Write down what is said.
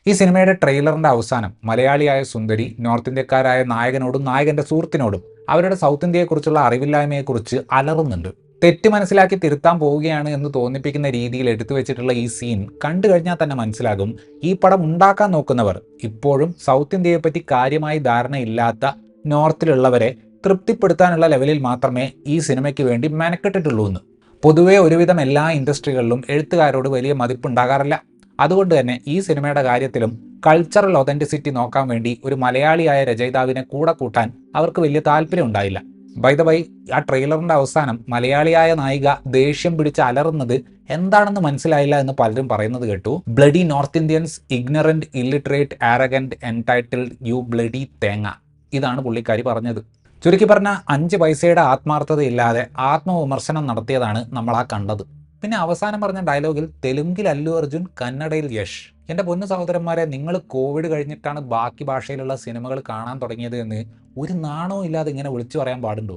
ഈ സിനിമയുടെ ട്രെയിലറിന്റെ അവസാനം മലയാളിയായ സുന്ദരി നോർത്ത് ഇന്ത്യക്കാരായ നായകനോടും നായകന്റെ സുഹൃത്തിനോടും അവരുടെ സൗത്ത് ഇന്ത്യയെക്കുറിച്ചുള്ള അറിവില്ലായ്മയെക്കുറിച്ച് അലറുന്നുണ്ട്. തെറ്റ് മനസ്സിലാക്കി തിരുത്താൻ പോവുകയാണ് എന്ന് തോന്നിപ്പിക്കുന്ന രീതിയിൽ എടുത്തു വെച്ചിട്ടുള്ള ഈ സീൻ കണ്ടു കഴിഞ്ഞാൽ തന്നെ മനസ്സിലാകും, ഈ പടം ഉണ്ടാക്കാൻ നോക്കുന്നവർ ഇപ്പോഴും സൗത്ത് ഇന്ത്യയെപ്പറ്റി കാര്യമായി ധാരണയില്ലാത്ത നോർത്തിലുള്ളവരെ തൃപ്തിപ്പെടുത്താനുള്ള ലെവലിൽ മാത്രമേ ഈ സിനിമയ്ക്ക് വേണ്ടി മെനക്കെട്ടിട്ടുള്ളൂ എന്ന്. പൊതുവെ ഒരുവിധം എല്ലാ ഇൻഡസ്ട്രികളിലും എഴുത്തുകാരോട് വലിയ മതിപ്പുണ്ടാകാറില്ല. അതുകൊണ്ട് തന്നെ ഈ സിനിമയുടെ കാര്യത്തിലും കൾച്ചറൽ ഒതന്റിസിറ്റി നോക്കാൻ വേണ്ടി ഒരു മലയാളിയായ രചയിതാവിനെ കൂടെ കൂട്ടാൻ അവർക്ക് വലിയ താല്പര്യം ഉണ്ടായില്ല. ബൈ ദ ബൈ, ആ ട്രെയിലറിന്റെ അവസാനം മലയാളിയായ നായിക ദേഷ്യം പിടിച്ച് അലറുന്നത് എന്താണെന്ന് മനസ്സിലായില്ല എന്ന് പലരും പറയുന്നത് കേട്ടു. Bloody North Indians, ignorant, illiterate, arrogant, entitled, you bloody thenga, ഇതാണ് പുള്ളിക്കാരി പറഞ്ഞത്. ചുരുക്കി പറഞ്ഞ 5 പൈസയുടെ ആത്മാർത്ഥതയില്ലാതെ ആത്മവിമർശനം നടത്തിയതാണ് നമ്മൾ ആ കണ്ടത്. പിന്നെ അവസാനം പറഞ്ഞ ഡയലോഗിൽ തെലുങ്കിൽ അല്ലു അർജുൻ, കന്നഡയിൽ യഷ്. എൻ്റെ പൊന്നു സഹോദരന്മാരെ, നിങ്ങൾ കോവിഡ് കഴിഞ്ഞിട്ടാണ് ബാക്കി ഭാഷയിലുള്ള സിനിമകൾ കാണാൻ തുടങ്ങിയത് എന്ന് ഒരു നാണവും ഇല്ലാതെ ഇങ്ങനെ വിളിച്ചു പറയാൻ പാടുണ്ടോ?